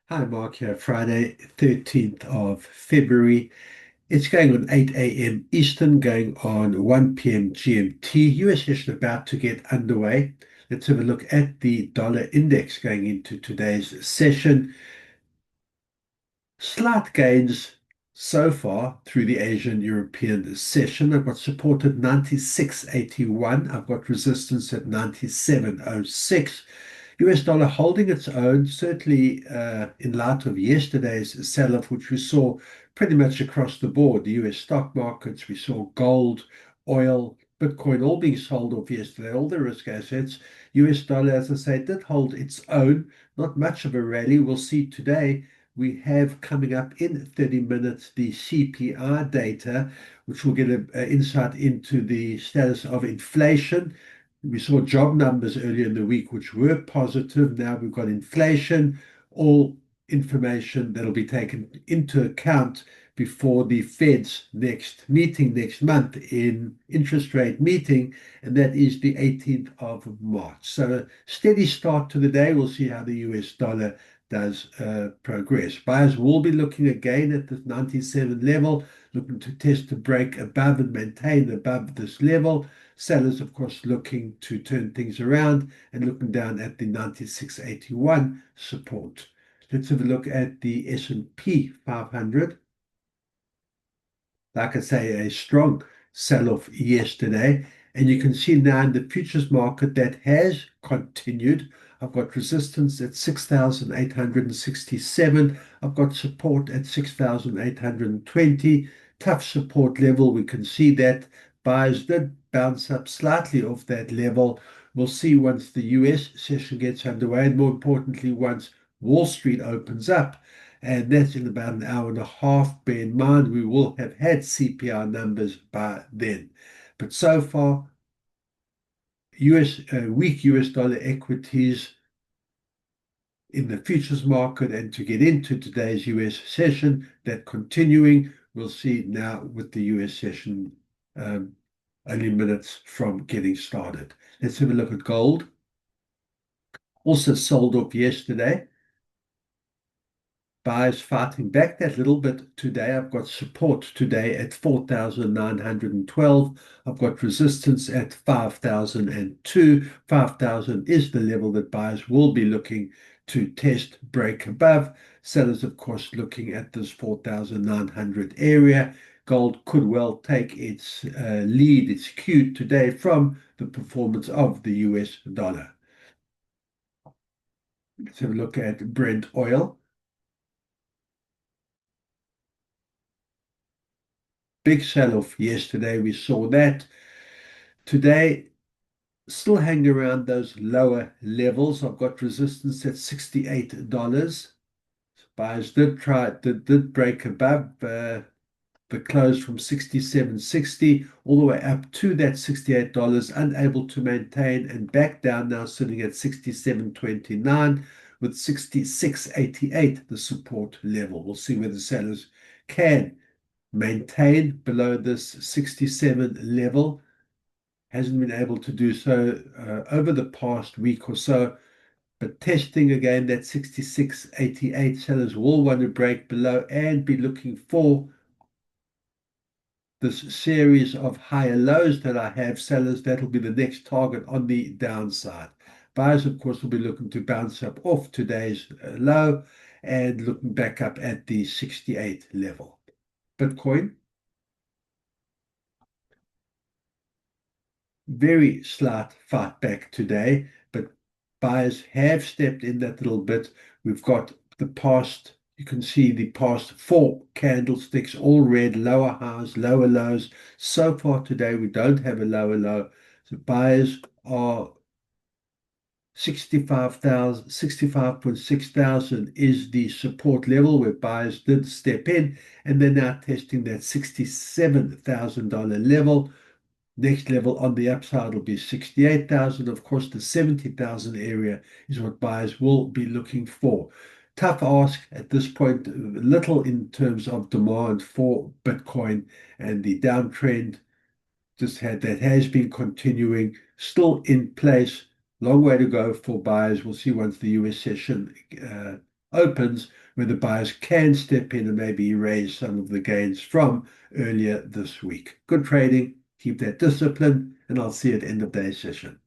Hi, Mark here, Friday, 13th of February. It's going on 8 a.m. Eastern, going on 1 p.m. GMT. US session about to get underway. Let's have a look at the dollar index going into today's session. Slight gains so far through the Asian European session. I've got support at 96.81. I've got resistance at 97.06. US dollar holding its own, certainly in light of yesterday's sell-off, which we saw pretty much across the board. The US stock markets, we saw gold, oil, Bitcoin all being sold off yesterday, all the risk assets. US dollar, as I say, did hold its own, not much of a rally. We'll see today. We have coming up in 30 minutes the CPI data, which will get an insight into the status of inflation. We saw job numbers earlier in the week, which were positive. Now we've got inflation, all information that'll be taken into account before the Fed's next meeting next month in interest rate meeting, and that is the 18th of March. So a steady start to the day. We'll see how the US dollar does progress. Buyers will be looking again at this 97 level, looking to test the break above and maintain above this level. Sellers, of course, looking to turn things around and looking down at the 96.81 support. Let's have a look at the S&P 500. Like I say, a strong sell-off yesterday. And you can see now in the futures market that has continued. I've got resistance at 6,867. I've got support at 6,820. Tough support level. We can see that buyers did bounce up slightly off that level. We'll see once the US session gets underway, and more importantly, once Wall Street opens up. And that's in about an hour and a half. Bear in mind, we will have had CPI numbers by then. But so far, weak US dollar equities in the futures market, and to get into today's US session, that continuing, we'll see now with the US session only minutes from getting started. Let's have a look at gold. Also sold off yesterday. Buyers fighting back that little bit today. I've got support today at 4,912. I've got resistance at 5,002. 5,000 is the level that buyers will be looking to test, break above. Sellers, of course, looking at this 4,900 area. Gold could well take its lead, its cue today from the performance of the US dollar. Let's have a look at Brent oil. Big sell-off yesterday. We saw that. Today, still hanging around those lower levels. I've got resistance at $68. Buyers did break above the close from 67.60 all the way up to that $68, unable to maintain and back down now, sitting at 67.29 with 66.88 the support level. We'll see whether sellers can maintain below this 67 level. Hasn't been able to do so over the past week or so, but testing again that 66.88. Sellers will want to break below and be looking for this series of higher lows that I have. Sellers, that'll be the next target on the downside. Buyers, of course, will be looking to bounce up off today's low and looking back up at the 68 level. Bitcoin, very slight fight back today, but buyers have stepped in that little bit. We've got the past, you can see the past four candlesticks, all red, lower highs, lower lows. So far today, we don't have a lower low. So buyers are 65,000, 65.6 thousand is the support level where buyers did step in, and they're now testing that $67,000 level. Next level on the upside will be 68,000. Of course, the 70,000 area is what buyers will be looking for. Tough ask at this point, little in terms of demand for Bitcoin, and the downtrend that has been continuing, still in place. Long way to go for buyers. We'll see once the US session opens, where the buyers can step in and maybe erase some of the gains from earlier this week. Good trading, keep that discipline, and I'll see you at the end of day session.